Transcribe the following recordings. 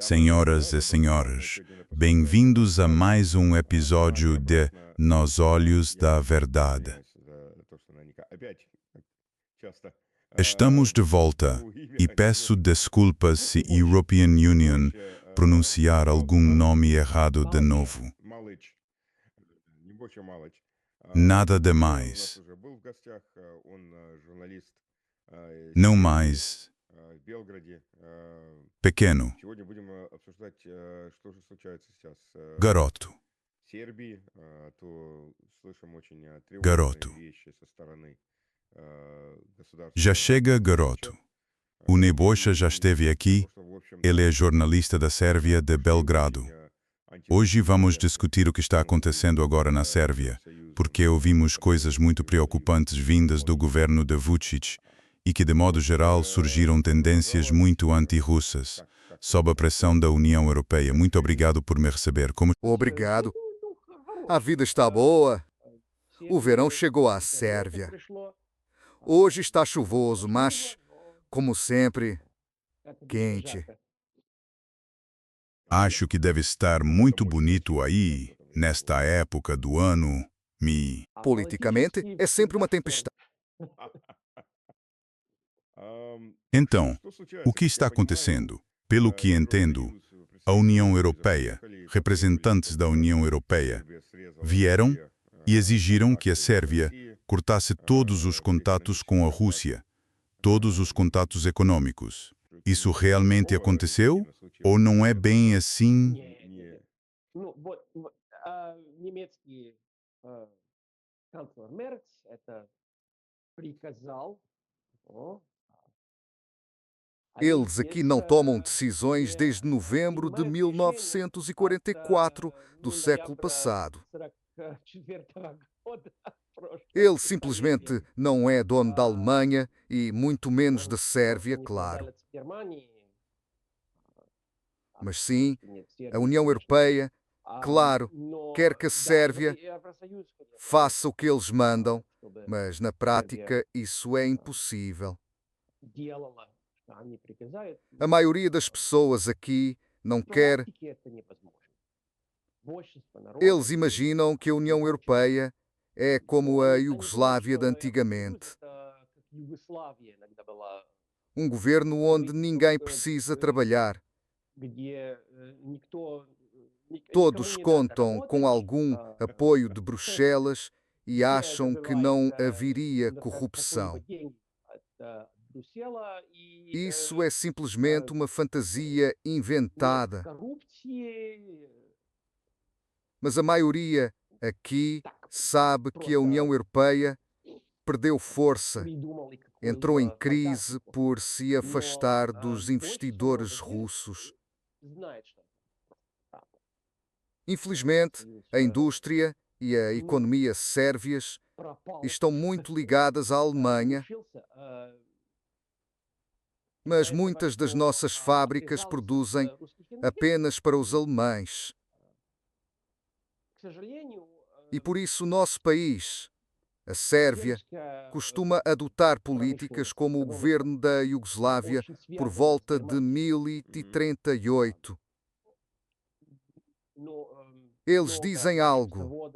Senhoras e senhores, bem-vindos a mais um episódio de Nos Olhos da Verdade. Estamos de volta e peço desculpas se European Union pronunciar algum nome errado de novo. Nada demais. Não mais pequeno. Garoto. Garoto. Já chega, garoto. O Nebojša já esteve aqui. Ele é jornalista da Sérvia de Belgrado. Hoje vamos discutir o que está acontecendo agora na Sérvia, porque ouvimos coisas muito preocupantes vindas do governo de Vučić e que, de modo geral, surgiram tendências muito anti-russas, sob a pressão da União Europeia. Muito obrigado por me receber. Obrigado. A vida está boa. O verão chegou à Sérvia. Hoje está chuvoso, mas, como sempre, quente. Acho que deve estar muito bonito aí, nesta época do ano. Politicamente, é sempre uma tempestade. Então, o que está acontecendo? Pelo que entendo, a União Europeia, representantes da União Europeia, vieram e exigiram que a Sérvia cortasse todos os contatos com a Rússia, todos os contatos econômicos. Isso realmente aconteceu? Ou não é bem assim? Немецкий канцлер Мерц это приказал. Eles aqui não tomam decisões desde novembro de 1944 do século passado. Ele simplesmente não é dono da Alemanha e muito menos da Sérvia, claro. Mas sim, a União Europeia, claro, quer que a Sérvia faça o que eles mandam, mas na prática isso é impossível. A maioria das pessoas aqui não quer. Eles imaginam que a União Europeia é como a Iugoslávia de antigamente. Um governo onde ninguém precisa trabalhar. Todos contam com algum apoio de Bruxelas e acham que não haveria corrupção. Isso é simplesmente uma fantasia inventada. Mas a maioria aqui sabe que a União Europeia perdeu força, entrou em crise por se afastar dos investidores russos. Infelizmente, a indústria e a economia sérvias estão muito ligadas à Alemanha, mas muitas das nossas fábricas produzem apenas para os alemães. E por isso o nosso país, a Sérvia, costuma adotar políticas como o governo da Iugoslávia por volta de 1038. Eles dizem algo,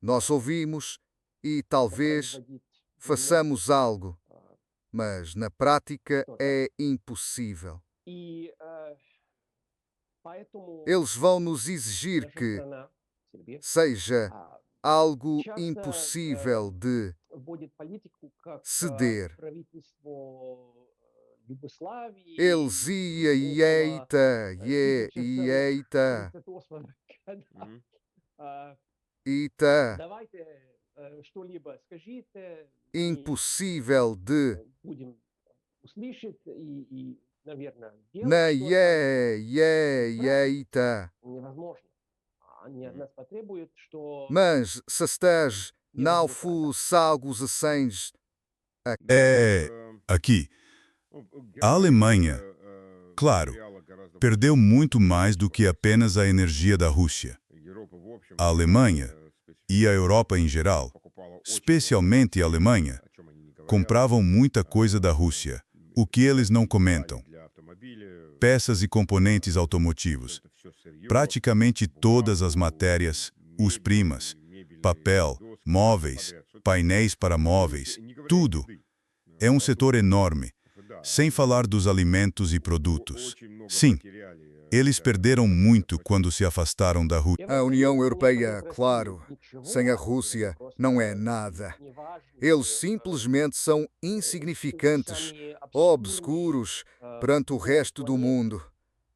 nós ouvimos e talvez façamos algo, mas na prática é impossível. Eles vão nos exigir que seja algo impossível de ceder. Eles impossível de Mas se estás naufu salgos ascens Aqui. A Alemanha, claro, perdeu muito mais do que apenas a energia da Rússia. A Alemanha e a Europa em geral, especialmente a Alemanha, compravam muita coisa da Rússia, o que eles não comentam. peças e componentes automotivos. Praticamente todas as matérias, os primas, papel, móveis, painéis para móveis, tudo. É um setor enorme, sem falar dos alimentos e produtos. Sim, eles perderam muito quando se afastaram da Rússia. A União Europeia, claro, sem a Rússia, não é nada. Eles simplesmente são insignificantes, obscuros perante o resto do mundo.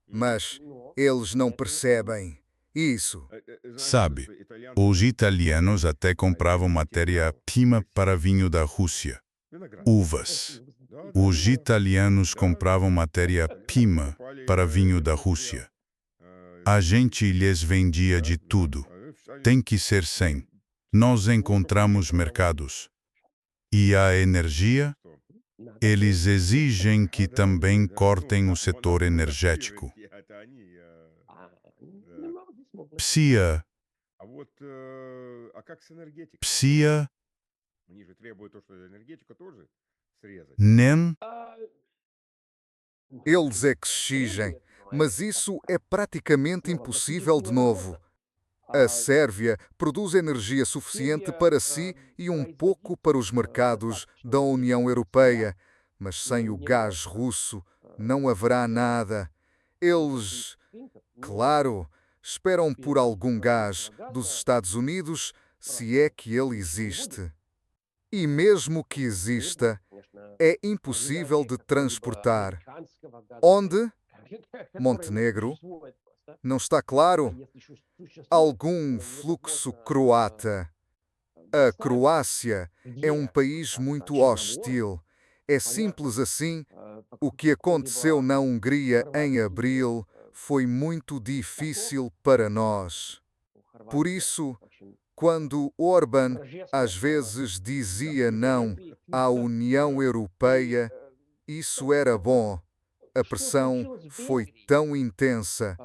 Mas eles não percebem isso. Sabe, os italianos até compravam matéria-prima para vinho da Rússia. Uvas. Os italianos compravam matéria-prima para vinho da Rússia. A gente lhes vendia de tudo. Tem que ser 100. Nós encontramos mercados. E a energia? Eles exigem que também cortem o setor energético. Psia, nem Eles é que exigem, mas isso é praticamente impossível de novo. A Sérvia produz energia suficiente para si e um pouco para os mercados da União Europeia, mas sem o gás russo não haverá nada. Eles, claro, esperam por algum gás dos Estados Unidos, se é que ele existe. E mesmo que exista, é impossível de transportar. Onde? Montenegro? Não está claro? Algum fluxo croata. A Croácia é um país muito hostil. É simples assim. O que aconteceu na Hungria em abril foi muito difícil para nós. Por isso, quando Orbán às vezes dizia não à União Europeia, isso era bom. A pressão foi tão intensa,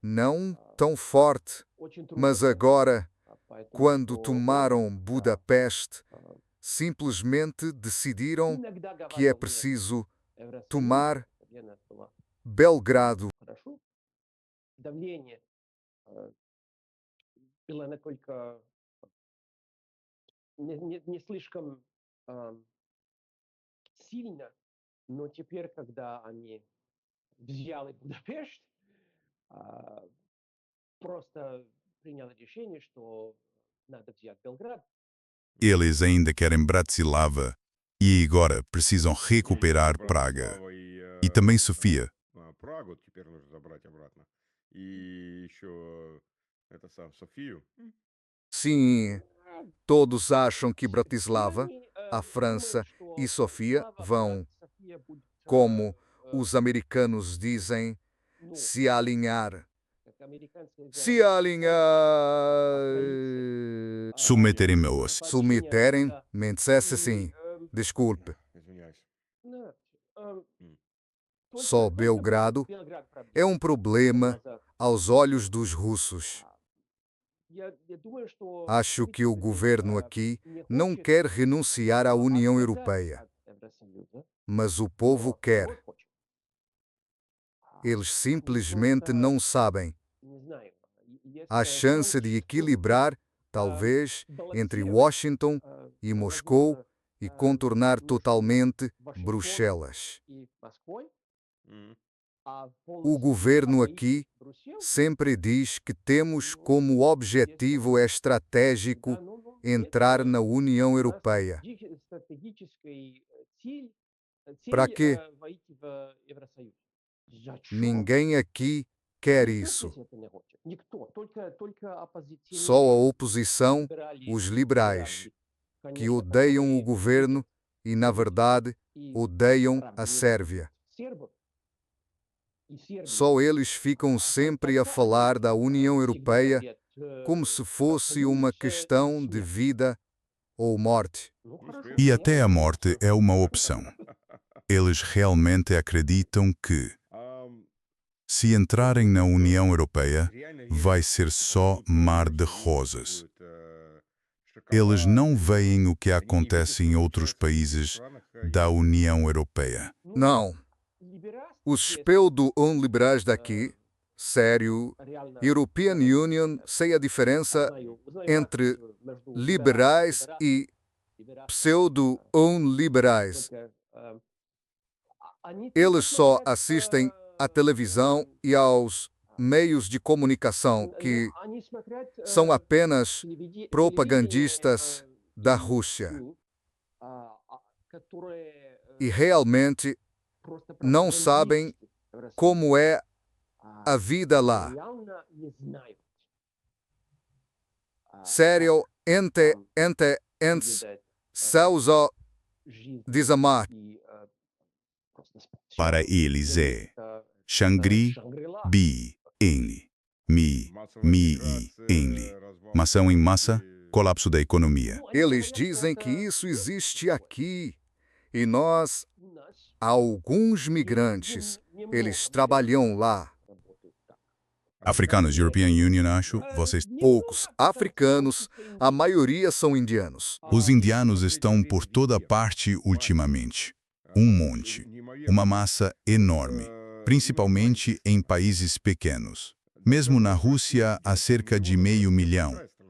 não tão forte, mas agora, quando tomaram Budapeste, simplesmente decidiram que é preciso tomar Belgrado. Было настолько не слишком сильно, но теперь, когда они взяли Будапешт, просто приняли решение, что надо взять Белград. eles ainda querem Bratislava e agora precisam recuperar Praga. E também Sofia. Sim, todos acham que Bratislava, a França e Sofia vão, como os americanos dizem, se alinhar. Se alinhar. Submeterem-me-os. Submeterem, mente assim. Desculpe. Só Belgrado é um problema aos olhos dos russos. Acho que o governo aqui não quer renunciar à União Europeia, mas o povo quer. Eles simplesmente não sabem. Há chance de equilibrar, talvez, entre Washington e Moscou e contornar totalmente Bruxelas. O governo aqui sempre diz que temos como objetivo estratégico entrar na União Europeia. Para quê? Ninguém aqui quer isso. Só a oposição, os liberais, que odeiam o governo e, na verdade, odeiam a Sérvia. Só eles ficam sempre a falar da União Europeia como se fosse uma questão de vida ou morte. E até a morte é uma opção. Eles realmente acreditam que, se entrarem na União Europeia, vai ser só mar de rosas. Eles não veem o que acontece em outros países da União Europeia. Não. Os pseudo-liberais daqui, sério, European Union, sei a diferença entre liberais e pseudo-liberais. Eles só assistem à televisão e aos meios de comunicação que são apenas propagandistas da Rússia. E realmente não sabem como é a vida lá. Sério, ente, Sauzo Dizamar. Para eles é Shangri, Bi, N, Mi, e Enli. Mação em massa, colapso da economia. Eles dizem que isso existe aqui. E nós, alguns migrantes, eles trabalham lá. Africanos, European Union, acho, vocês... Poucos africanos, a maioria são indianos. Os indianos estão por toda parte ultimamente. Um monte. Uma massa enorme. Principalmente em países pequenos. Mesmo na Rússia, há cerca de 500 mil.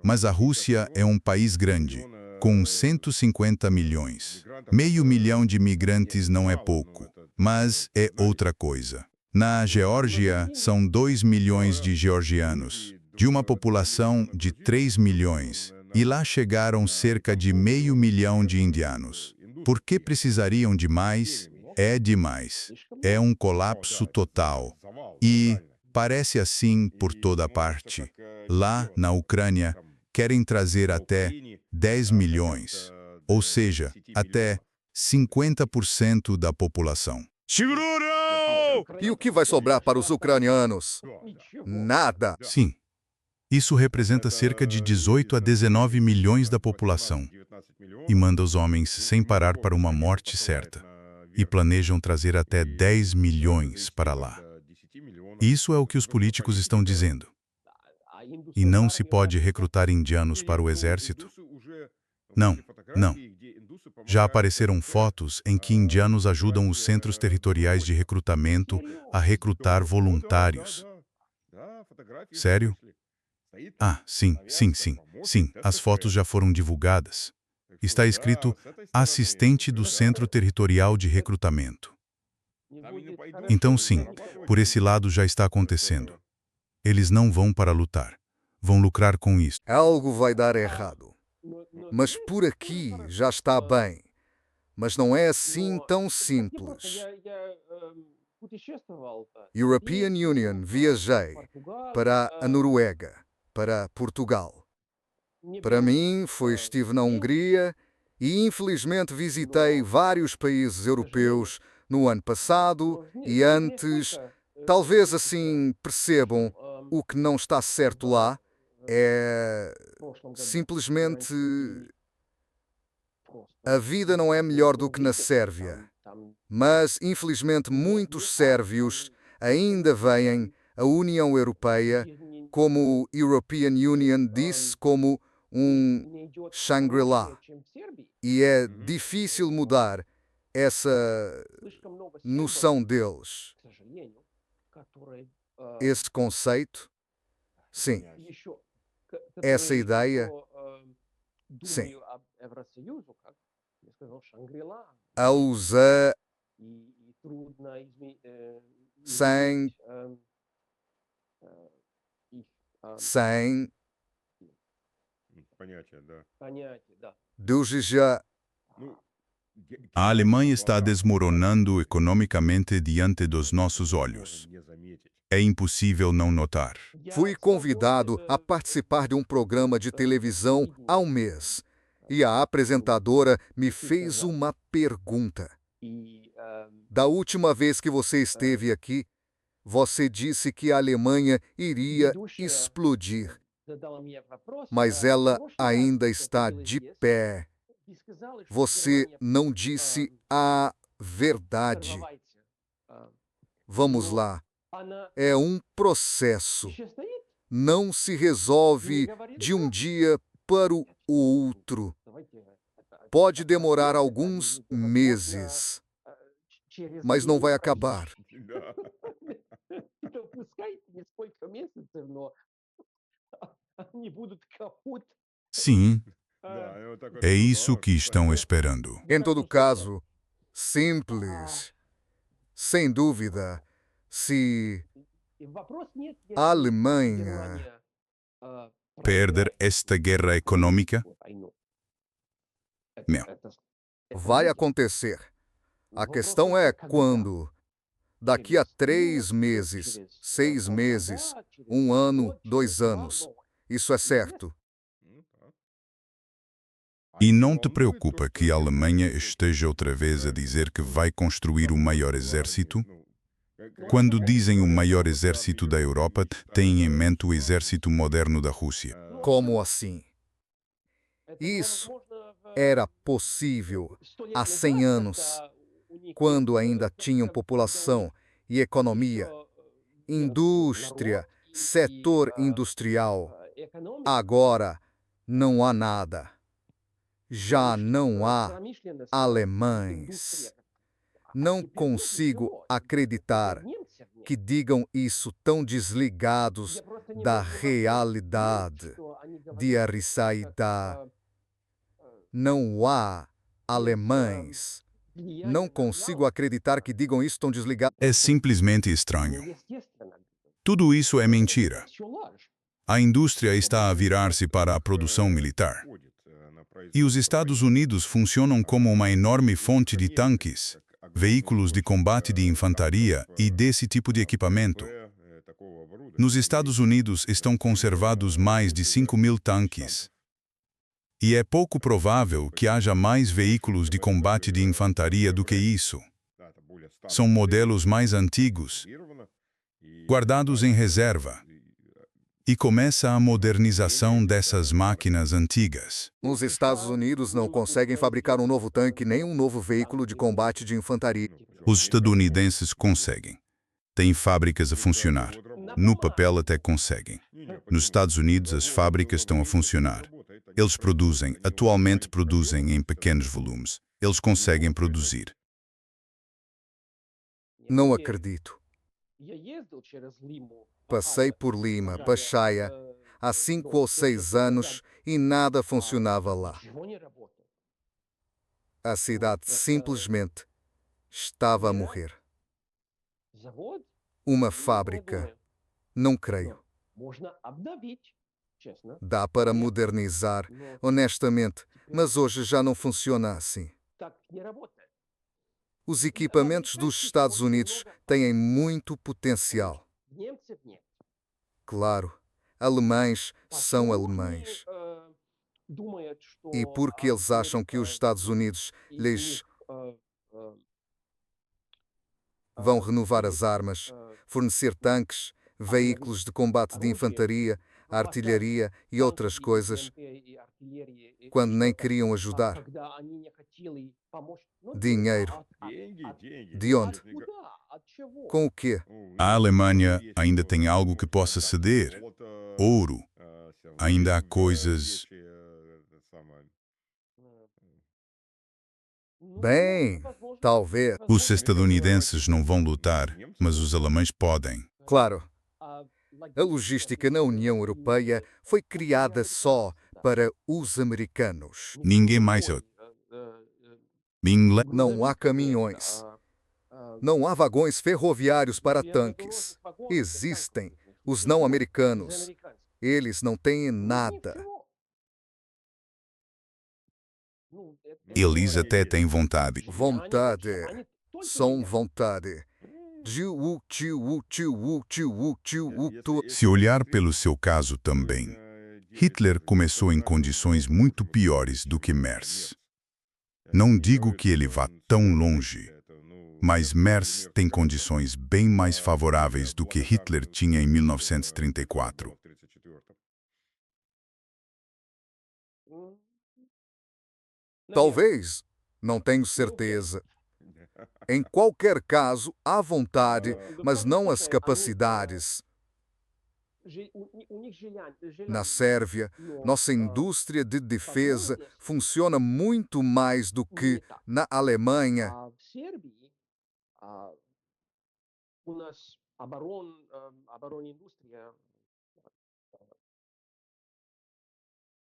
Mas a Rússia é um país grande, com 150 milhões. 500 mil de migrantes não é pouco, mas é outra coisa. Na Geórgia, são 2 milhões de georgianos, de uma população de 3 milhões, e lá chegaram cerca de 500 mil de indianos. Por que precisariam de mais? É demais. É um colapso total. E parece assim por toda parte. Lá, na Ucrânia, querem trazer até 10 milhões, ou seja, até 50% da população. E o que vai sobrar para os ucranianos? Nada. Sim. Isso representa cerca de 18 a 19 milhões da população. E manda os homens sem parar para uma morte certa. E planejam trazer até 10 milhões para lá. Isso é o que os políticos estão dizendo. E não se pode recrutar indianos para o exército? Não, não. Já apareceram fotos em que indianos ajudam os centros territoriais de recrutamento a recrutar voluntários. Sério? Ah, sim. As fotos já foram divulgadas. Está escrito assistente do Centro Territorial de Recrutamento. Então, sim, por esse lado já está acontecendo. Eles não vão para lutar. Vão lucrar com isso. Algo vai dar errado. Mas por aqui já está bem. Mas não é assim tão simples. European Union, viajei para a Noruega, para Portugal. Para mim, estive na Hungria e infelizmente visitei vários países europeus no ano passado e antes. Talvez assim percebam o que não está certo lá. É simplesmente a vida não é melhor do que na Sérvia. Mas, infelizmente, muitos sérvios ainda veem a União Europeia, como o European Union disse, como um Shangri-La. E é difícil mudar essa noção deles. Esse conceito, sim. Essa ideia, sim. A usar sem desejar. A Alemanha está desmoronando economicamente diante dos nossos olhos. É impossível não notar. Fui convidado a participar de um programa de televisão há um mês. E a apresentadora me fez uma pergunta. Da última vez que você esteve aqui, você disse que a Alemanha iria explodir. Mas ela ainda está de pé. Você não disse a verdade. Vamos lá. É um processo. Não se resolve de um dia para o outro. Pode demorar alguns meses. mas não vai acabar. Então, пускай несколько месяцев, но они будут капут. Sim, А, é isso que estão esperando. Em todo caso, simples, sem dúvida, se и вопрос нет, если a Alemanha Германия, Perder проиграет esta guerra econômica? войну. Não. vai будет. acontecer. A Вопрос questão только é когда. quando. Daqui a Через 3 год, meses, через 6 meses, полгода, через 1 ano, год, 2 через 2, anos. но Isso é certo. E não te preocupa que a Alemanha esteja outra vez a dizer que vai construir o maior exército? Quando dizem o maior exército da Europa, têm em mente o exército moderno da Rússia. Como assim? это Isso невозможно в era possível 100 лет há назад, 100 anos, когда у них quando есть, ainda tinham população e economia, ещё, indústria, народ и, setor industrial. экономика. Agora não há nada. Já Лишь, não há промышленность, alemães. индустрия. Não теперь нет consigo ничего. acreditar Теперь немцев нет. que digam isso tão desligados Я просто не da могу поверить, realidade, что они говорят de как, Arisaida. э, Não há alemães. влияние Não на consigo реал. acreditar que digam isso tão desligados. É simplesmente estranho. Естественно. Tudo isso é mentira. Это всё ложь. A indústria está a virar-se para a produção militar. E os Estados Unidos funcionam como uma enorme fonte de tanques, veículos de combate de infantaria e desse tipo de equipamento. Nos Estados Unidos estão conservados mais de 5.000 tanques. E é pouco provável que haja mais veículos de combate de infantaria do que isso. São modelos mais antigos, guardados em reserva. E começa a modernização dessas máquinas antigas. Os Estados Unidos não conseguem fabricar um novo tanque nem um novo veículo de combate de infantaria. Os estadunidenses conseguem. Têm fábricas a funcionar. No papel até conseguem. Nos Estados Unidos as fábricas estão a funcionar. Eles produzem, atualmente produzem em pequenos volumes. Eles conseguem produzir. Não acredito. Я ездил через Лиму. Passei por Lima, Pachaia, há 5 ou 6 anos e nada funcionava lá. Ничего не работает. A cidade simplesmente estava a morrer. Завод? Uma Я fábrica, думаю, não creio. можно обновить, честно. Dá para modernizar, Но honestamente, mas hoje já não funciona assim. так не работает. Os equipamentos dos Estados Unidos têm muito potencial. Немцев нет. Claro, alemães são Почему alemães. они, думают, что, E porque eles acham que os Estados Unidos и lhes у них, vão renovar as armas, fornecer tanques, veículos de combate de infantaria, artilharia e outras coisas, quando nem queriam ajudar. Dinheiro. De onde? Com o quê? A Alemanha ainda tem algo que possa ceder. Ouro. Ainda há coisas... Bem, talvez. Os estadunidenses não vão lutar, mas os alemães podem. Claro, a logística na União Europeia foi criada só para os americanos. Ninguém mais... Não há caminhões. Não há vagões ferroviários para tanques. Existem os não americanos. Eles não têm nada. Eles até têm vontade. Vontade. São vontade. Se olhar pelo seu caso também, Hitler começou em condições muito piores do que Merz. Não digo que ele vá tão longe, mas Merz tem condições bem mais favoráveis do que Hitler tinha em 1934. Talvez. Não tenho certeza. Em qualquer caso, há vontade, mas não as capacidades. Na Sérvia, nossa indústria de defesa funciona muito mais do que na Alemanha. А, у нас оборониндустрия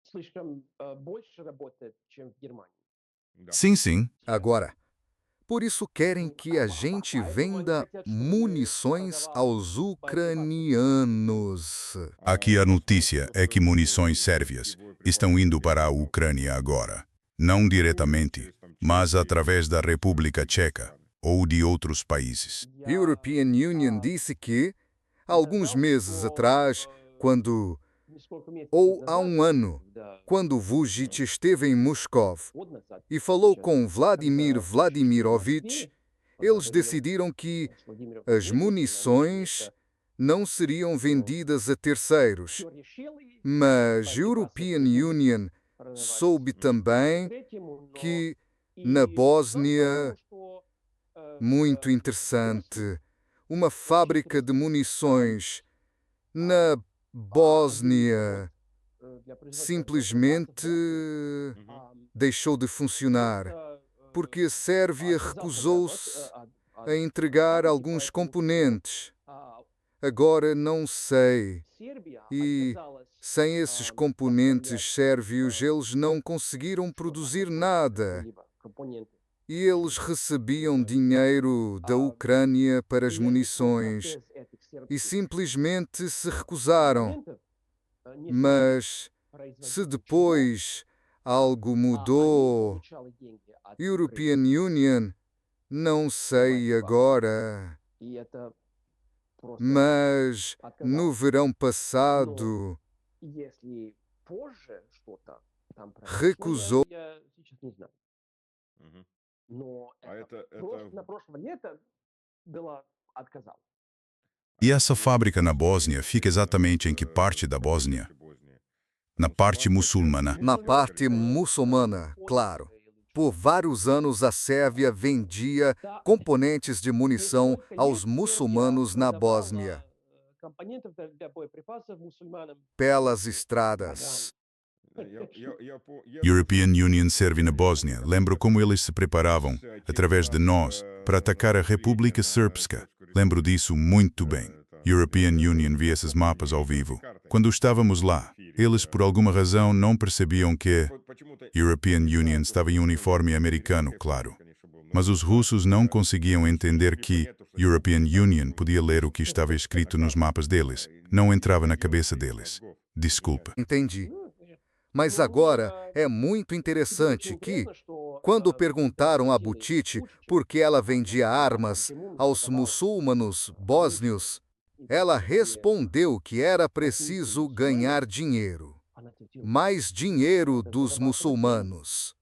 слишком больше работает, чем в Германии. Sim, sim. Agora, por isso querem que a gente venda munições aos ucranianos. Aqui a notícia é que munições sérvias estão indo para a Ucrânia agora. Não diretamente, mas através da República Tcheca ou de outros países. European Union disse que, alguns meses atrás, quando, ou há um ano, quando Vučić esteve em Moscou e falou com Vladimir Vladimirovich, eles decidiram que as munições não seriam vendidas a terceiros. Mas European Union soube também que na Bósnia, muito interessante, uma fábrica de munições na Bósnia simplesmente deixou de funcionar porque a Sérvia recusou-se a entregar alguns componentes. Agora não sei. E sem esses componentes sérvios, eles não conseguiram produzir nada. E eles recebiam dinheiro da Ucrânia para as munições e simplesmente se recusaram. Mas se depois algo mudou, European Union, não sei agora. Mas no verão passado recusou. E essa fábrica na Bósnia fica exatamente em que parte da Bósnia? Na parte muçulmana. Na parte muçulmana, claro. Por vários anos a Sérvia vendia componentes de munição aos muçulmanos na Bósnia, pelas estradas. European Union serve na Bósnia. Lembro como eles se preparavam, através de nós, para atacar a República Srpska. Lembro disso muito bem. European Union via esses mapas ao vivo. Quando estávamos lá, eles por alguma razão não percebiam que European Union estava em uniforme americano, claro. Mas os russos não conseguiam entender que European Union podia ler o que estava escrito nos mapas deles. Não entrava na cabeça deles. Desculpa. Entendi. Mas agora é muito interessante que, quando perguntaram a Vučić por que ela vendia armas aos muçulmanos bósnios, ela respondeu que era preciso ganhar dinheiro. Mais dinheiro dos muçulmanos.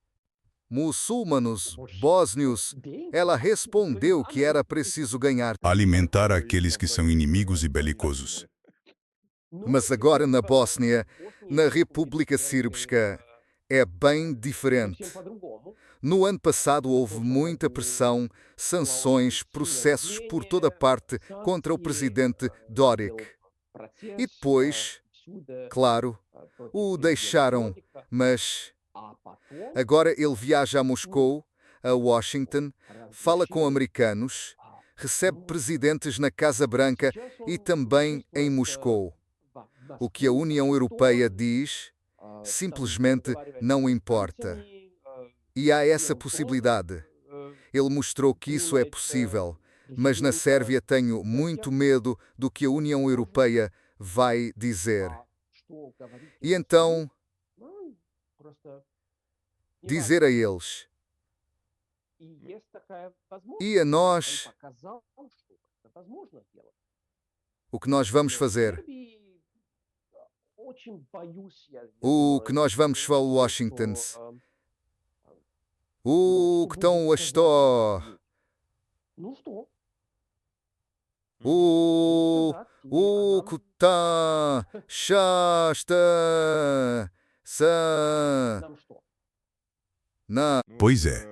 Muçulmanos bósnios, ela respondeu que era preciso ganhar. Alimentar aqueles que são inimigos e belicosos. Mas agora na Bósnia, na República Srpska, é bem diferente. No ano passado houve muita pressão, sanções, processos por toda parte contra o presidente Dodik. E depois, claro, o deixaram, mas agora ele viaja a Moscou, a Washington, fala com americanos, recebe presidentes na Casa Branca e também em Moscou. O que a União Europeia diz simplesmente não importa. E há essa possibilidade. Ele mostrou que isso é possível, mas na Sérvia tenho muito medo do que a União Europeia vai dizer. E então, dizer a eles e a nós o que nós vamos fazer. O que nós vamos para Washington. O que estão a estar. O que está chasta. Na. Pois é.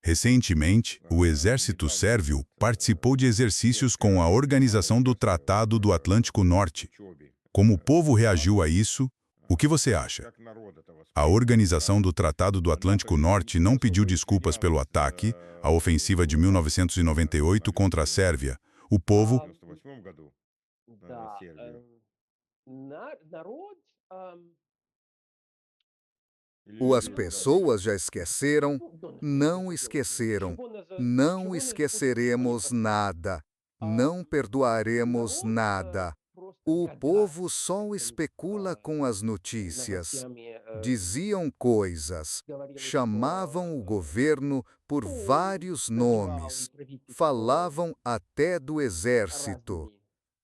Recentemente, o exército sérvio participou de exercícios com a Organização do Tratado do Atlântico Norte. Como o povo reagiu a isso, O que você acha? A Organização do Tratado do Atlântico Norte não pediu desculpas pelo ataque, a ofensiva de 1998 contra a Sérvia. O povo Да, народ, Ou as pessoas já esqueceram? ну, Não esqueceram. Não esqueceremos nada. Não perdoaremos nada. O povo só especula com as notícias. Diziam coisas, chamavam o governo por vários nomes, falavam até do exército.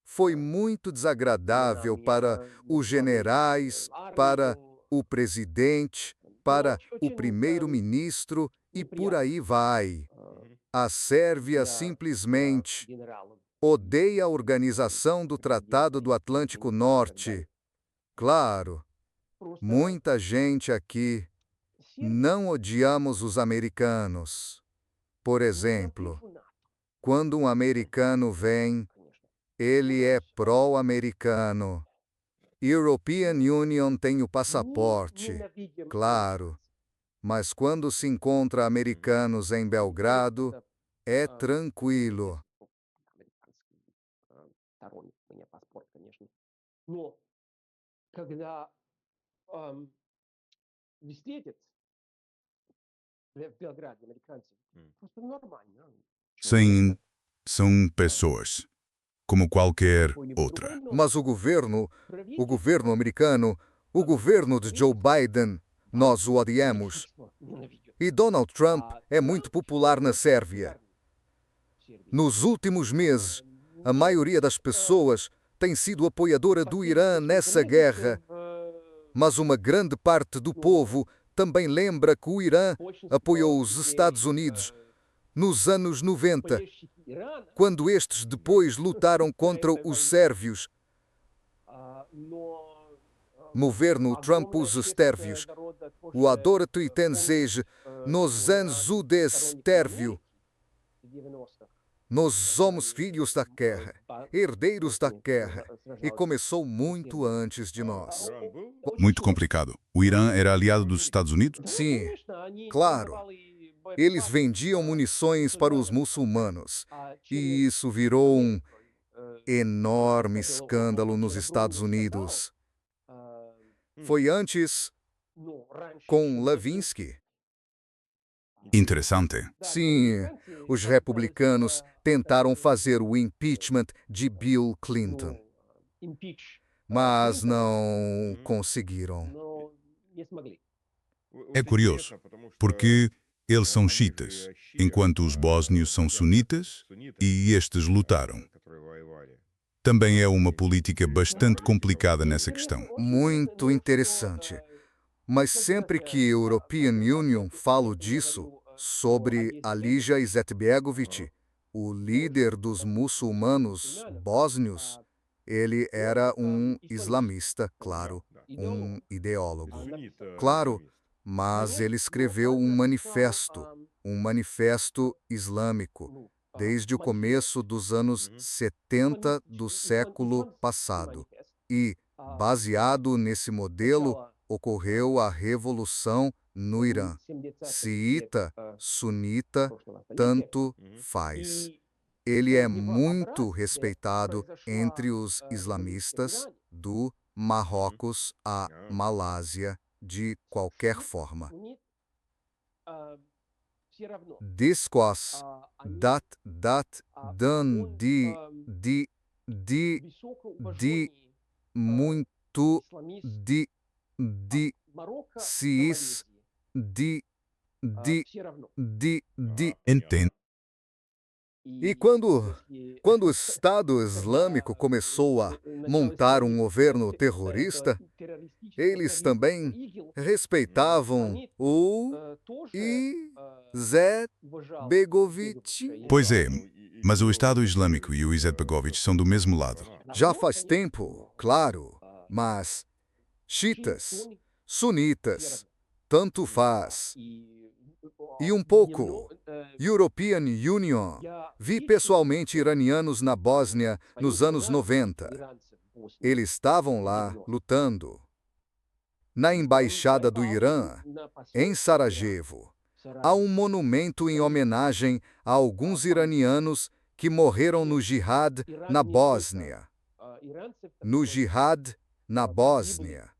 Foi muito desagradável para os generais, para o presidente, para o primeiro-ministro e por aí vai. A Sérvia simplesmente odeia a organização do Tratado do Atlântico Norte. Claro, muita gente aqui não odiamos os americanos. Por exemplo, quando um americano vem, ele é pró-americano. European Union tem o passaporte, claro. Mas quando se encontra americanos em Belgrado, é tranquilo. Сторонник у меня паспорт, конечно. Но когда встретят в Белграде американцев, просто нормально. são pessoas, como qualquer outra. Mas o governo americano, o governo de Joe Biden, nós o odiamos. E Donald Trump é muito popular na Sérvia. Nos últimos meses, a maioria das pessoas tem sido apoiadora do Irã nessa guerra, mas uma grande parte do povo também lembra que o Irã apoiou os Estados Unidos nos anos 90, quando estes depois lutaram contra os sérvios. Governo Trump os sérvios, o adora tuitenseja, nos anos o destérvio. Nós somos filhos da guerra, herdeiros da guerra, e começou muito antes de nós. Muito complicado. O Irã era aliado dos Estados Unidos? Sim, claro. Eles vendiam munições para os muçulmanos, e isso virou um enorme escândalo nos Estados Unidos. Foi antes com Levinsky. Interessante. Sim, os republicanos tentaram fazer o impeachment de Bill Clinton, mas não conseguiram. É curioso, porque eles são xiitas, enquanto os bósnios são sunitas e estes lutaram. Também é uma política bastante complicada nessa questão. Muito interessante. Mas sempre que a European Union fala disso, sobre Alija Izetbegovic, o líder dos muçulmanos bósnios, ele era um islamista, claro, um ideólogo. Claro, mas ele escreveu um manifesto islâmico, desde o começo dos anos 70 do século passado. E, baseado nesse modelo, ocorreu a revolução no Irã. Xiita, sunita, tanto faz. Ele é muito respeitado entre os islamistas, do Marrocos à Malásia, de qualquer forma. Discos dan muito cis Entendo. E quando o Estado Islâmico começou a montar um governo terrorista, eles também respeitavam o Izetbegovic. Pois é, mas o Estado Islâmico e o Izetbegovic são do mesmo lado. Já faz tempo, claro, mas xiitas, sunitas, tanto faz. E um pouco, European Union. Vi pessoalmente iranianos na Bósnia nos anos 90. Eles estavam lá lutando. Na embaixada do Irã, em Sarajevo, há um monumento em homenagem a alguns iranianos que morreram no Jihad na Bósnia. No Jihad na Bósnia.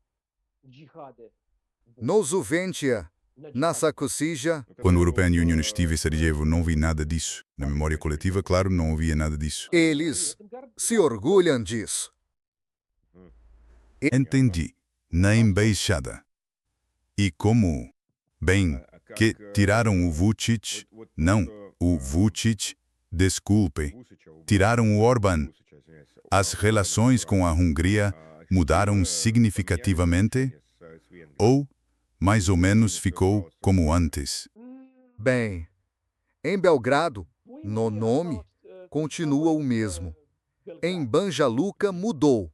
No Zuventia, na Sakusija, Quando a European Union estive em Sarajevo, não vi nada disso. Na memória coletiva, claro, não havia nada disso. eles se orgulham disso. Entendi. Na embaixada. E como? Bem, que tiraram o Vučić? Não, o Vučić, desculpe. Tiraram o Orbán. As relações com a Hungria mudaram significativamente? Ou, mais ou menos, ficou como antes? Bem, em Belgrado, no nome, continua o mesmo. Em Banja Luka mudou.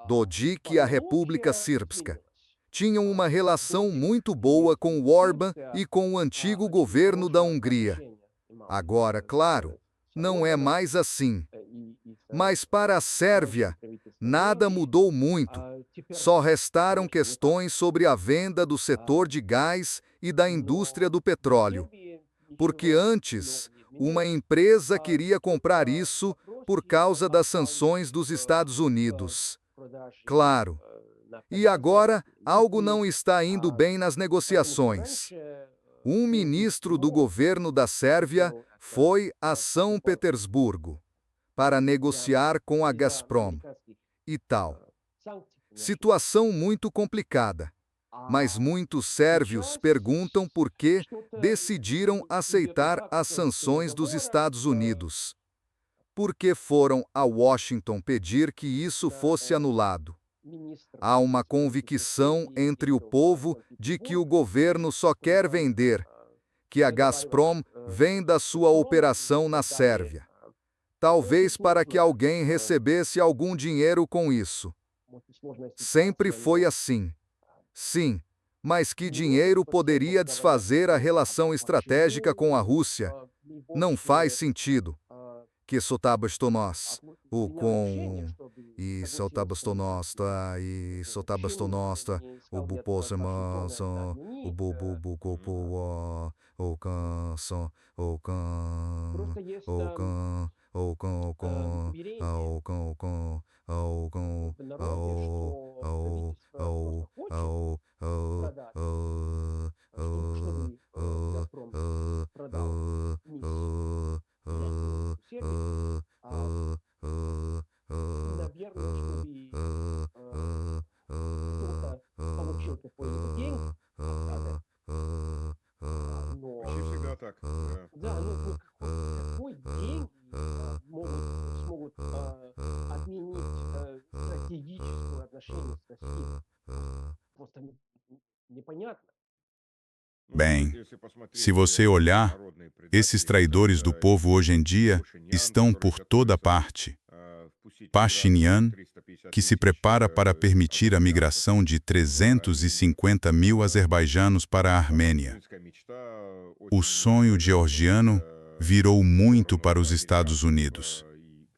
Dodik e a República Srpska tinham uma relação muito boa com o Orbán e com o antigo governo da Hungria. Agora, claro, não é mais assim. Mas para a Sérvia, nada mudou muito. Só restaram questões sobre a venda do setor de gás e da indústria do petróleo. Porque antes, uma empresa queria comprar isso por causa das sanções dos Estados Unidos. Claro. E agora, algo não está indo bem nas negociações. Um ministro do governo da Sérvia foi a São Petersburgo para negociar com a Gazprom e tal. Situação muito complicada. Mas muitos sérvios perguntam por que decidiram aceitar as sanções dos Estados Unidos. Por que foram a Washington pedir que isso fosse anulado? Há uma convicção entre o povo de que o governo só quer vender, que a Gazprom venda sua operação na Sérvia. Talvez para que alguém recebesse algum dinheiro com isso. Sempre foi assim. Sim, mas que dinheiro poderia desfazer a relação estratégica com a Rússia? Não faz sentido. Que sotabastonost, o com, e sotabastonosta, o buposemanso, o bububucopo, o canso, o can, o can, o can, o can, o can, o can, o can, Почти всегда так. Да. Какой день смогут отменить стратегическое отношение с Россией? Просто непонятно. Bem, se você olhar, esses traidores do povo hoje em dia estão por toda parte. Pashinyan, que se prepara para permitir a migração de 350 mil azerbaijanos para a Armênia. O sonho georgiano virou muito para os Estados Unidos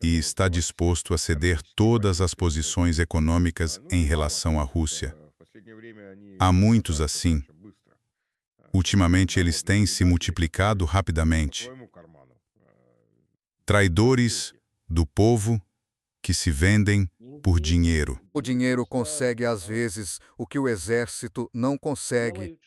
e está disposto a ceder todas as posições econômicas em relação à Rússia. Há muitos assim. Ultimamente eles têm se multiplicado rapidamente. Traidores do povo que se vendem por dinheiro. O dinheiro consegue às vezes o que o exército não consegue,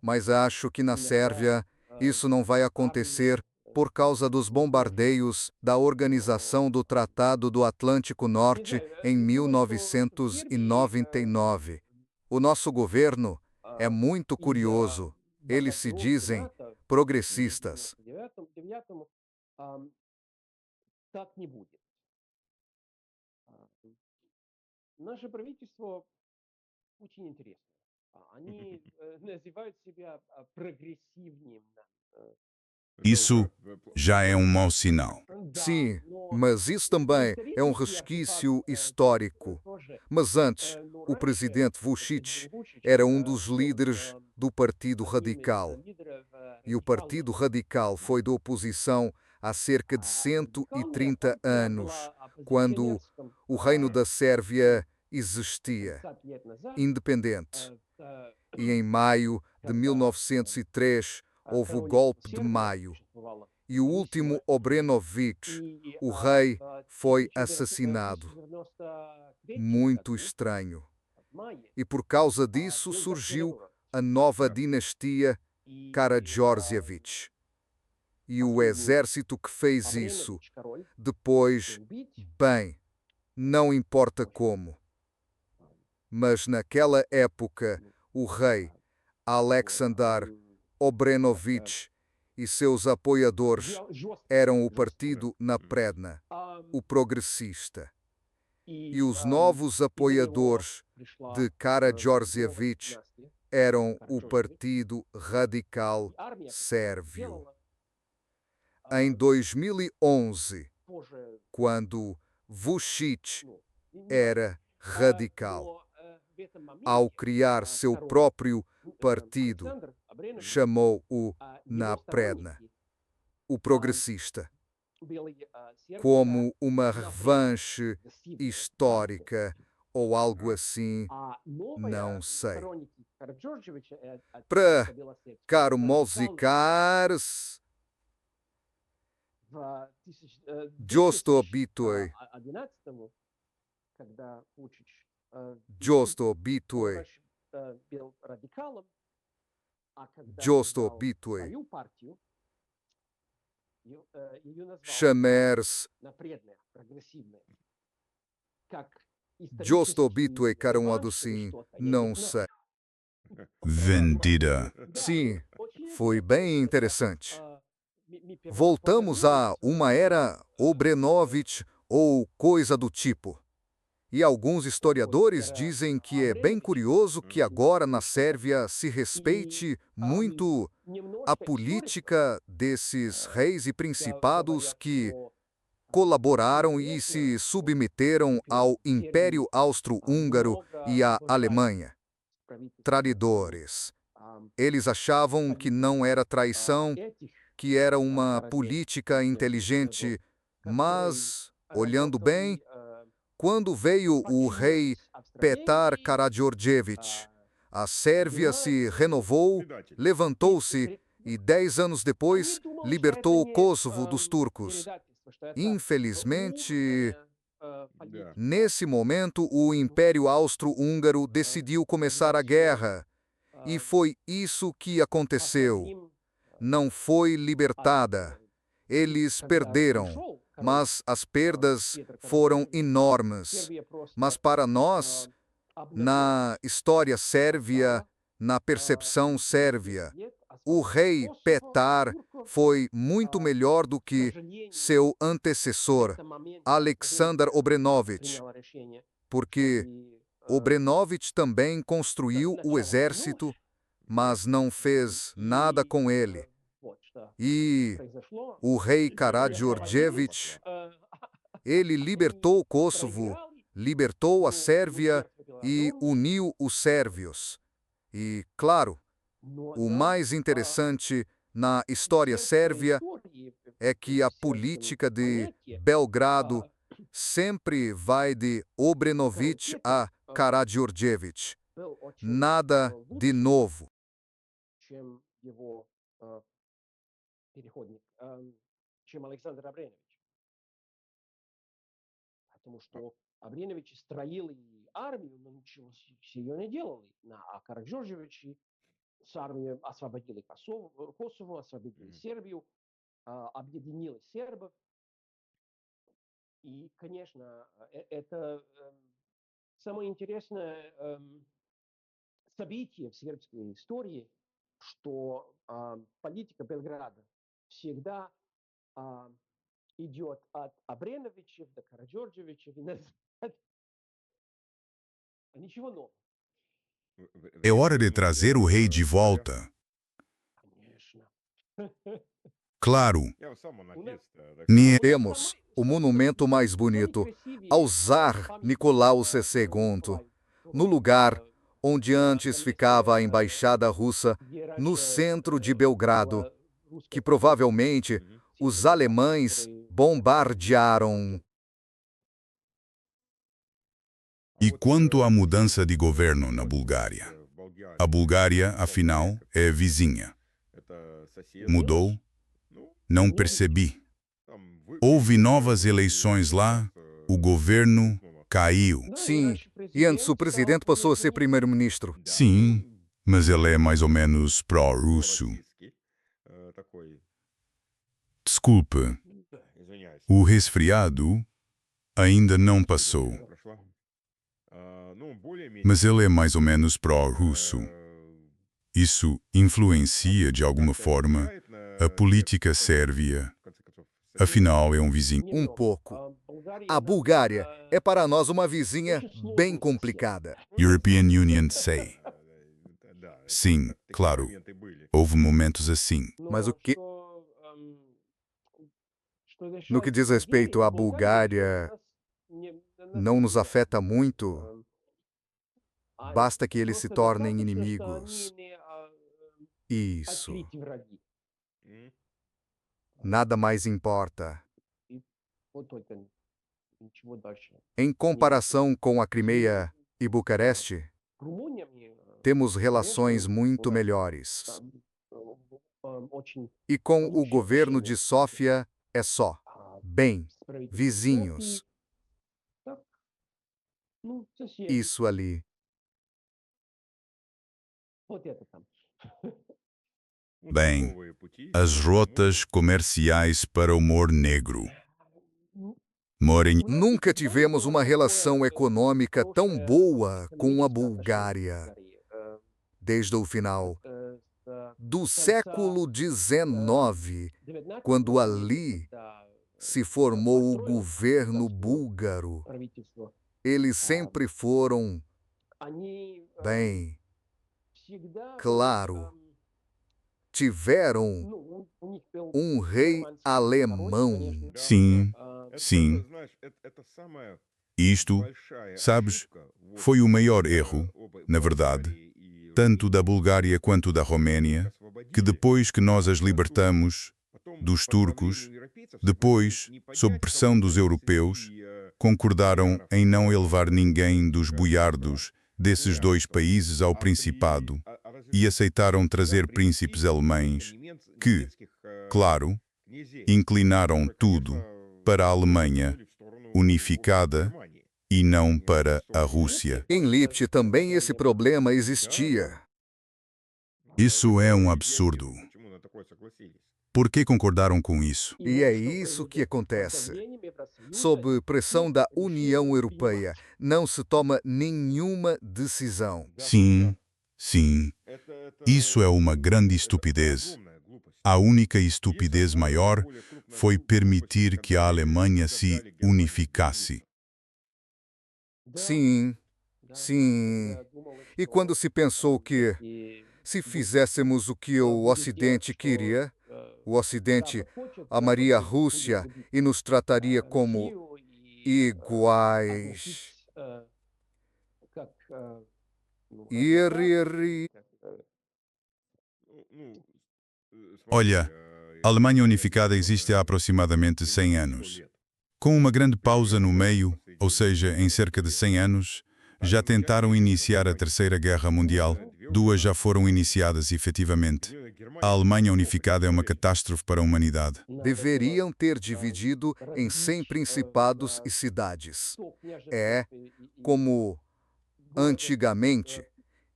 mas acho que na Sérvia isso não vai acontecer por causa dos bombardeios da Organização do Tratado do Atlântico Norte em 1999. O nosso governo é muito curioso. Eles se dizem progressistas. Наше правительство очень интересно. Они называют себя прогрессивным. Isso já é um mau sinal. Sim, mas isso também é um resquício histórico. Mas antes, o presidente Vučić era um dos líderes do Partido Radical. E o Partido Radical foi de oposição há cerca de 130 anos, quando o Reino da Sérvia existia, independente. E em maio de 1903 houve o golpe de maio. E o último Obrenović, o rei, foi assassinado. Muito estranho. E por causa disso surgiu a nova dinastia Karađorđević. E o exército que fez isso, depois, bem, não importa como. Mas naquela época, o rei Aleksandar Obrenović e seus apoiadores eram o partido Napredna, o progressista. E os novos apoiadores de Karađorđević eram o Partido Radical Sérvio. Em 2011, quando Vučić era radical, ao criar seu próprio partido, chamou-o Napredna, o progressista, como uma revanche histórica ou algo assim, não sei. Para caro musicares, Josto Bitoj, Josto Bitoj, Josto Bitoj, Chamers, Josto Bitoj, cara um lado assim, não sei. Vendida. Sim, foi bem interessante. Voltamos a uma era Obrenović ou coisa do tipo. E alguns historiadores dizem que é bem curioso que agora na Sérvia se respeite muito a política desses reis e principados que colaboraram e se submeteram ao Império Austro-Húngaro e à Alemanha. Traidores. Eles achavam que não era traição, que era uma política inteligente, mas, olhando bem, quando veio o rei Petar Karađorđević, a Sérvia se renovou, levantou-se e 10 anos depois libertou o Kosovo dos turcos. Infelizmente, nesse momento o Império Austro-Húngaro decidiu começar a guerra, e foi isso que aconteceu. Não foi libertada. Eles perderam, mas as perdas foram enormes. Mas para nós, na história sérvia, na percepção sérvia, o rei Petar foi muito melhor do que seu antecessor, Aleksandar Obrenović, porque Obrenović também construiu o exército, mas não fez nada com ele. E o rei Karađorđević, ele libertou o Kosovo, libertou a Sérvia e uniu os sérvios. E, claro, o mais interessante na história sérvia é que a política de Belgrado sempre vai de Obrenović a Karađorđević. Nada de novo. Чем Александр Абренович. Потому что Абренович строил и армию, но ничего с ее не делали. А Кarađorđević с армией освободили Косово, освободили Сербию, объединили сербов. И, конечно, это самое интересное событие в сербской истории, что политика Белграда всегда идет от Абреновичев до Кarađorđevićев и назад. Ничего нового. É hora de trazer o rei de volta. Конечно. Claro, не Temos o monumento mais bonito ao Tsar Nicolau II, no lugar onde antes ficava a embaixada russa, no centro de Belgrado, que provavelmente os alemães bombardearam. E quanto à mudança de governo na Bulgária? A Bulgária, afinal, é vizinha. Mudou? Não percebi. Houve novas eleições lá, o governo caiu. Sim, e antes o presidente passou a ser primeiro-ministro. Sim, mas ele é mais ou menos pró-russo. Desculpe, o resfriado ainda não passou, mas ele é mais ou menos pró-russo. Isso influencia, de alguma forma, a política sérvia. Afinal, é um vizinho. Um pouco. A Bulgária é para nós uma vizinha bem complicada. European Union sei. Sim, claro, houve momentos assim. Mas no que diz respeito à Bulgária, não nos afeta muito. Basta que eles se tornem inimigos. Isso. Nada mais importa. Em comparação com a Crimeia e Bucareste, temos relações muito melhores. E com o governo de Sófia é só. Bem, vizinhos. Isso ali. Bem, as rotas comerciais para o Mar Negro. Nunca tivemos uma relação econômica tão boa com a Bulgária. Desde o final do século XIX, quando ali se formou o governo búlgaro, eles sempre foram, bem, claro, tiveram um rei alemão. Sim, sim. Isto, sabes, foi o maior erro, na verdade, tanto da Bulgária quanto da Roménia, que depois que nós as libertamos dos turcos, depois, sob pressão dos europeus, concordaram em não elevar ninguém dos boiardos desses dois países ao Principado e aceitaram trazer príncipes alemães que, claro, inclinaram tudo para a Alemanha unificada e não para a Rússia. Em Lipsk também esse problema existia. Isso é um absurdo. Por que concordaram com isso? E é isso que acontece. Sob pressão da União Europeia, não se toma nenhuma decisão. Sim, sim. Isso é uma grande estupidez. A única estupidez maior foi permitir que a Alemanha se unificasse. Sim, sim. E quando se pensou que, se fizéssemos o que o Ocidente queria, o Ocidente amaria a Rússia e nos trataria como iguais. Olha, a Alemanha unificada existe há aproximadamente 100 anos. Com uma grande pausa no meio, ou seja, em cerca de 100 anos, já tentaram iniciar a Terceira Guerra Mundial. 2 já foram iniciadas efetivamente. A Alemanha unificada é uma catástrofe para a humanidade. Deveriam ter dividido em 100 principados e cidades. É como antigamente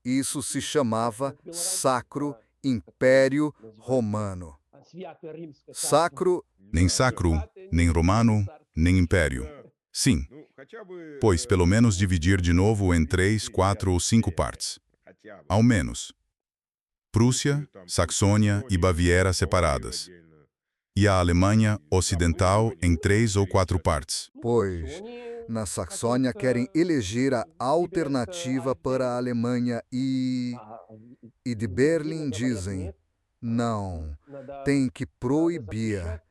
isso se chamava Sacro Império Romano. Sacro, Nem sacro, nem romano, nem império. Sim, pois pelo menos dividir de novo em 3, 4 ou 5 partes. Ao menos. Prússia, Saxônia e Baviera separadas. E a Alemanha Ocidental em 3 ou 4 partes. pois na Saxônia querem eleger a alternativa para a Alemanha e de Berlim dizem, não, tem que proibir.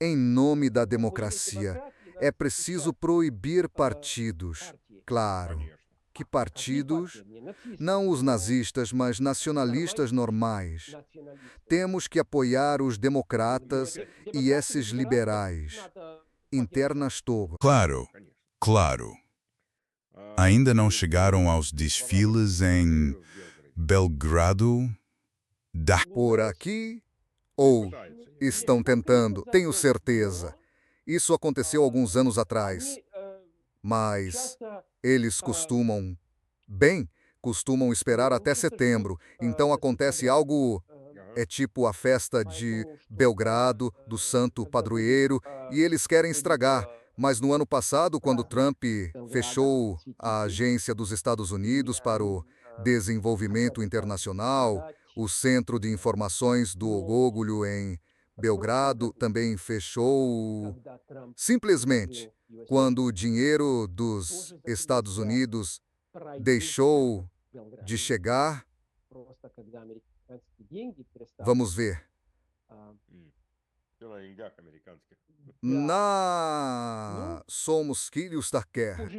Em nome da democracia, é preciso proibir partidos. Claro, que partidos? Não os nazistas, mas nacionalistas normais. Temos que apoiar os democratas e esses liberais. Internas togo. Claro, claro. Ainda não chegaram aos desfiles em Belgrado? Da. Por aqui? Ou estão tentando, tenho certeza. Isso aconteceu alguns anos atrás. Mas eles costumam esperar até setembro. Então acontece algo, é tipo a festa de Belgrado, do santo padroeiro, e eles querem estragar. Mas no ano passado, quando Trump fechou a agência dos Estados Unidos para o desenvolvimento internacional, o Centro de Informações do Orgulho em Belgrado também fechou. Simplesmente, quando o dinheiro dos Estados Unidos deixou de chegar, vamos ver. Pela деньгах американских. Somos filhos da guerra.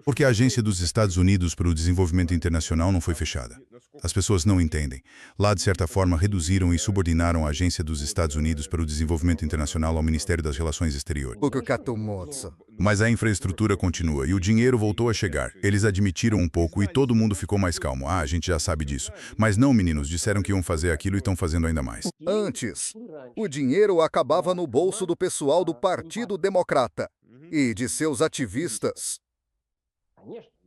Porque a Agência dos Estados Unidos para o Desenvolvimento Internacional não foi fechada. As pessoas não entendem. Lá, de certa forma, reduziram e subordinaram a Agência dos Estados Unidos para o Desenvolvimento Internacional ao Ministério das Relações Exteriores. Mas a infraestrutura continua e o dinheiro voltou a chegar. Eles admitiram um pouco e todo mundo ficou mais calmo. A gente já sabe disso. Mas não, meninos, disseram que iam fazer aquilo e estão fazendo ainda mais. Antes, o dinheiro acabava no bolso do pessoal do Partido Democrata e de seus ativistas.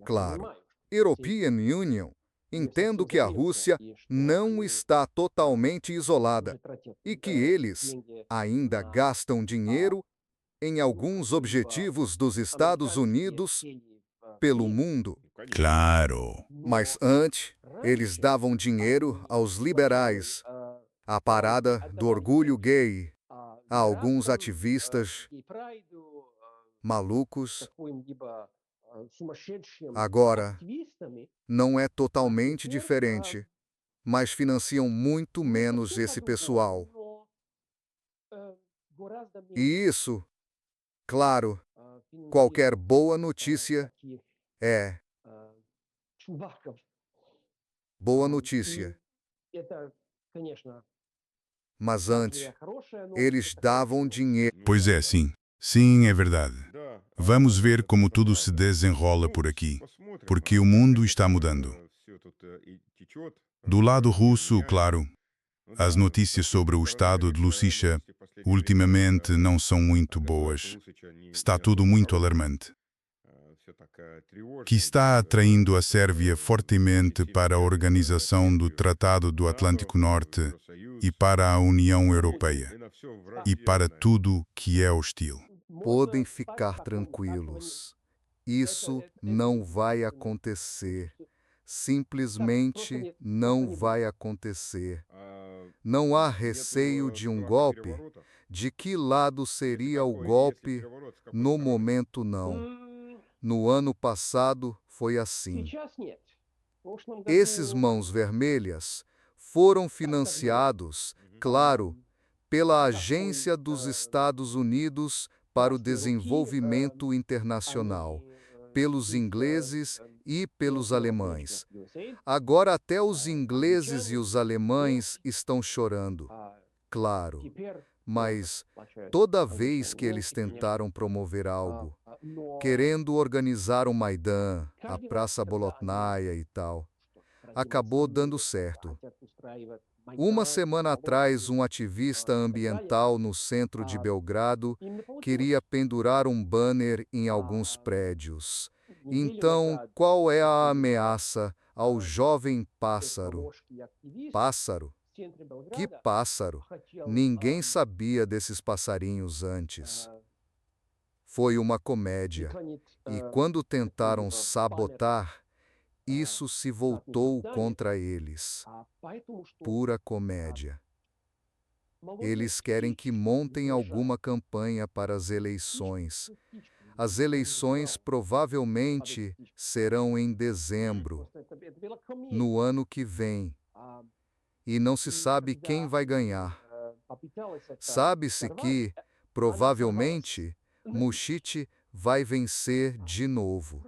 Claro, European Union. Entendo que a Rússia não está totalmente isolada e que eles ainda gastam dinheiro em alguns objetivos dos Estados Unidos pelo mundo. Claro. Mas antes, eles davam dinheiro aos liberais, à parada do orgulho gay, a alguns ativistas malucos. Agora, não é totalmente diferente, mas financiam muito menos esse pessoal. E isso, claro, qualquer boa notícia é boa notícia. Mas antes, eles davam dinheiro. Pois é, sim. Sim, é verdade. Vamos ver como tudo se desenrola por aqui, porque o mundo está mudando. Do lado russo, claro, as notícias sobre o estado de Lucicha ultimamente não são muito boas. Está tudo muito alarmante. Que está atraindo a Sérvia fortemente para a organização do Tratado do Atlântico Norte e para a União Europeia, e para tudo que é hostil. Podem ficar tranquilos. Isso não vai acontecer. Simplesmente não vai acontecer. Não há receio de um golpe. De que lado seria o golpe? No momento, não. No ano passado, foi assim. Esses mãos vermelhas foram financiados, claro, pela Agência dos Estados Unidos para o Desenvolvimento Internacional, pelos ingleses e pelos alemães. Agora até os ingleses e os alemães estão chorando, claro. Mas toda vez que eles tentaram promover algo, querendo organizar o Maidan, a Praça Bolotnaya e tal, acabou dando certo. Uma semana atrás, um ativista ambiental no centro de Belgrado queria pendurar um banner em alguns prédios. Então, qual é a ameaça ao jovem pássaro? Pássaro? Que pássaro? Ninguém sabia desses passarinhos antes. Foi uma comédia. E quando tentaram sabotar, isso se voltou contra eles. Pura comédia. Eles querem que montem alguma campanha para as eleições. As eleições provavelmente serão em dezembro, no ano que vem. E não se sabe quem vai ganhar. Sabe-se que, provavelmente, Vučić vai vencer de novo.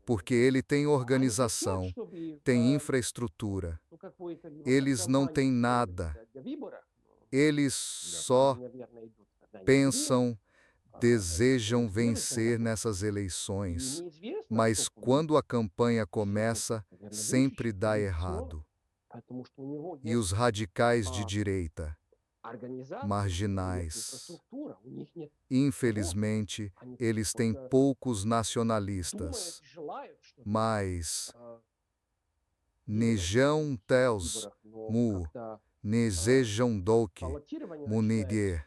Porque ele tem organização, tem infraestrutura. Eles não têm nada. Eles só pensam, desejam vencer nessas eleições. Mas quando a campanha começa, sempre dá errado. E os radicais de direita, marginais. Infelizmente, eles têm poucos nacionalistas, mas Nejão Tels Mu, Nezejão Doke, Munigê,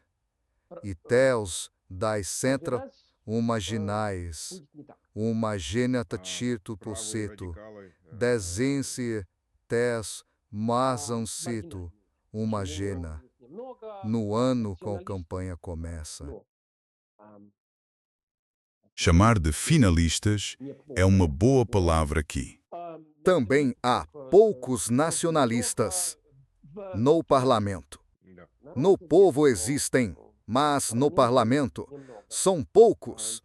e Tels das Centra, Marginais, uma genata tirto pulseto, desense tes mazancito, uma gena. No ano com a campanha começa. Chamar de finalistas é uma boa palavra aqui. Também há poucos nacionalistas no parlamento. No povo existem, mas no parlamento são poucos.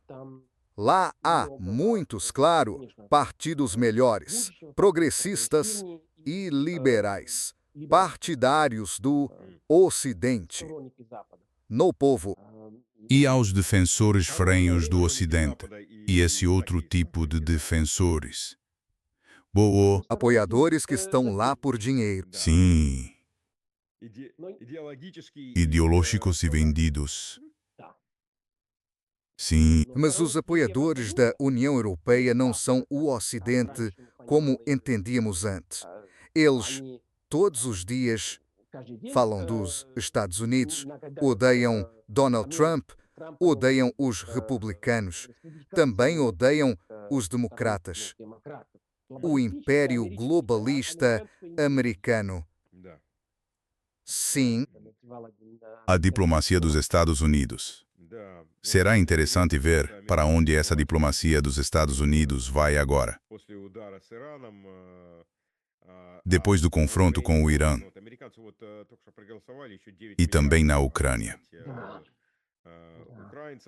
Lá há muitos, claro, partidos melhores, progressistas e liberais, partidários do Ocidente. No povo, E aos defensores ferrenhos do Ocidente, e esse outro tipo de defensores. Boa, apoiadores que estão lá por dinheiro. sim, ideológicos e vendidos. Sim, Mas os apoiadores da União Europeia não são o Ocidente como entendíamos antes. Eles, todos os dias, falam dos Estados Unidos, odeiam Donald Trump, odeiam os republicanos, também odeiam os democratas. O império globalista americano. Sim, a diplomacia dos Estados Unidos. Será interessante ver para onde essa diplomacia dos Estados Unidos vai agora. Depois do confronto com o Irã e também na Ucrânia.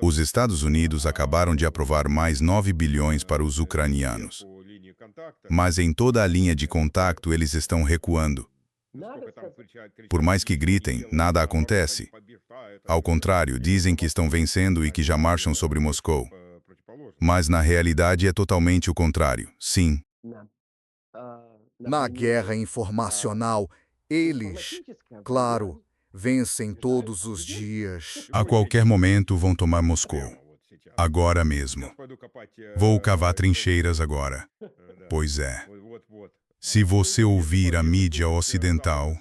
Os Estados Unidos acabaram de aprovar mais 9 bilhões para os ucranianos. Mas em toda a linha de contato eles estão recuando. Por mais que gritem, nada acontece. Ao contrário, dizem que estão vencendo e que já marcham sobre Moscou. Mas na realidade é totalmente o contrário. Sim, na guerra informacional, eles, claro, vencem todos os dias. a qualquer momento vão tomar Moscou. Agora mesmo. Vou cavar trincheiras agora. Pois é. Se você ouvir a mídia ocidental,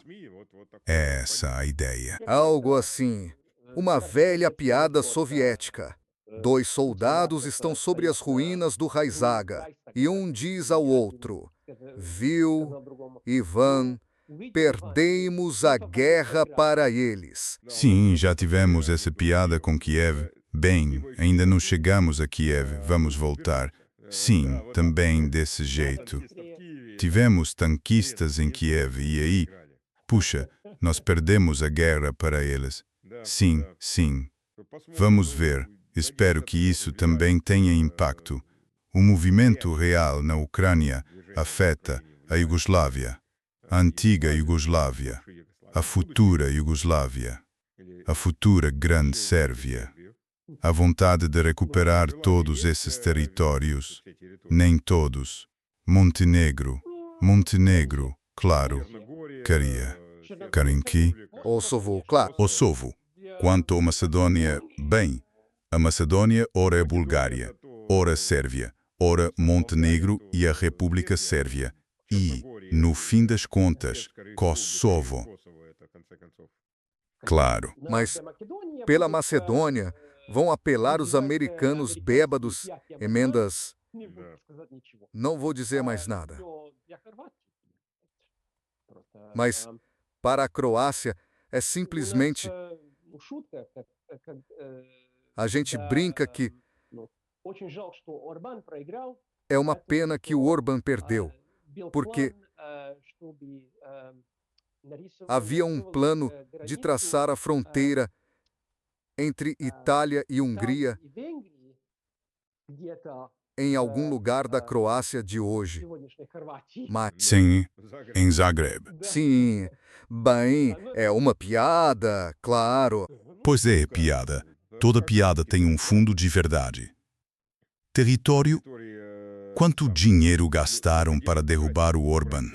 é essa a ideia. Algo assim. Uma velha piada soviética. 2 soldados estão sobre as ruínas do Raizaga e um diz ao outro: viu, Ivan, perdemos a guerra para eles. Sim, já tivemos essa piada com Kiev. Bem, ainda não chegamos a Kiev, vamos voltar. Sim, também desse jeito. Tivemos tanquistas em Kiev e aí, puxa, nós perdemos a guerra para eles. Sim, sim. Vamos ver. Espero que isso também tenha impacto. O movimento real na Ucrânia afeta a Iugoslávia, a antiga Iugoslávia, a futura Iugoslávia, a futura Grande Sérvia. A vontade de recuperar todos esses territórios, nem todos. Montenegro, claro, queria. Karinki, Kosovo, claro. Kosovo. Quanto à Macedônia, bem, a Macedônia ora é Bulgária, ora Sérvia, ora Montenegro e a República Sérvia. E, no fim das contas, Kosovo. Claro. Mas, pela Macedônia, vão apelar os americanos bêbados, emendas. Não vou dizer mais nada. Mas, para a Croácia, é simplesmente. A gente brinca que é uma pena que o Orbán perdeu, porque havia um plano de traçar a fronteira entre Itália e Hungria em algum lugar da Croácia de hoje. Mas, Sim, em Zagreb. sim, bem, é uma piada, claro. Pois é, piada. Toda piada tem um fundo de verdade. Território Quanto dinheiro gastaram para derrubar o Orbán?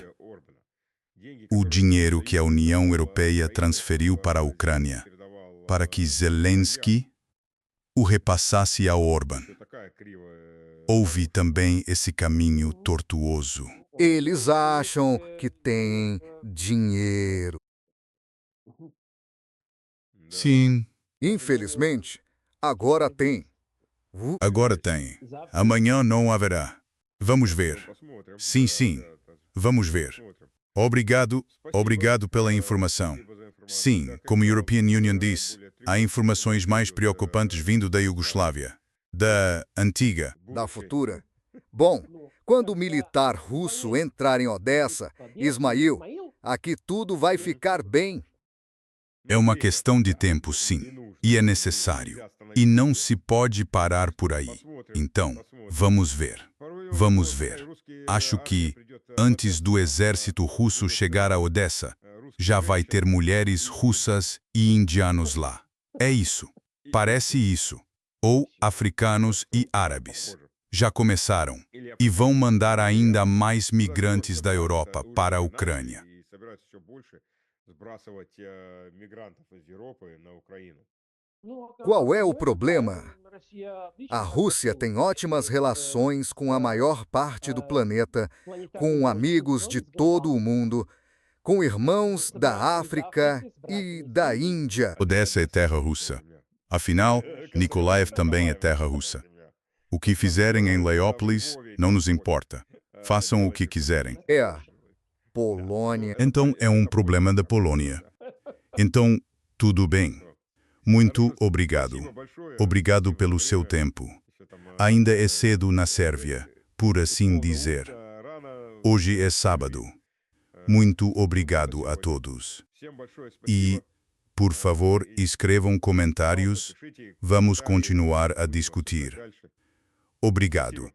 O dinheiro que a União Europeia transferiu para a Ucrânia, para que Zelensky o repassasse ao Orbán. Houve também esse caminho tortuoso. Eles acham que têm dinheiro. Sim, Infelizmente, agora tem. agora tem. Amanhã não haverá. Vamos ver. Sim, vamos ver. Obrigado pela informação. Sim, como a European Union diz, há informações mais preocupantes vindo da Iugoslávia, da antiga. Da futura. Bom, quando o militar russo entrar em Odessa, Ismail, aqui tudo vai ficar bem. É uma questão de tempo, sim, e é necessário. E não se pode parar por aí. Então, vamos ver. Vamos ver. Acho que, antes do exército russo chegar a Odessa, já vai ter mulheres russas e indianos lá. É isso. Parece isso. Ou africanos e árabes. Já começaram. E vão mandar ainda mais migrantes da Europa para a Ucrânia. Qual é o problema? A Rússia tem ótimas relações com a maior parte do planeta, com amigos de todo o mundo, com irmãos da África e da Índia. Odessa é terra russa. Afinal, Nikolaev também é terra russa. O que fizerem em Leópolis não nos importa. Façam o que quiserem. É a Polônia. Então é um problema da Polônia. Então, tudo bem. Muito obrigado. Obrigado pelo seu tempo. Ainda é cedo na Sérvia, por assim dizer. Hoje é sábado. Muito obrigado a todos. E, por favor, escrevam comentários. Vamos continuar a discutir. Obrigado.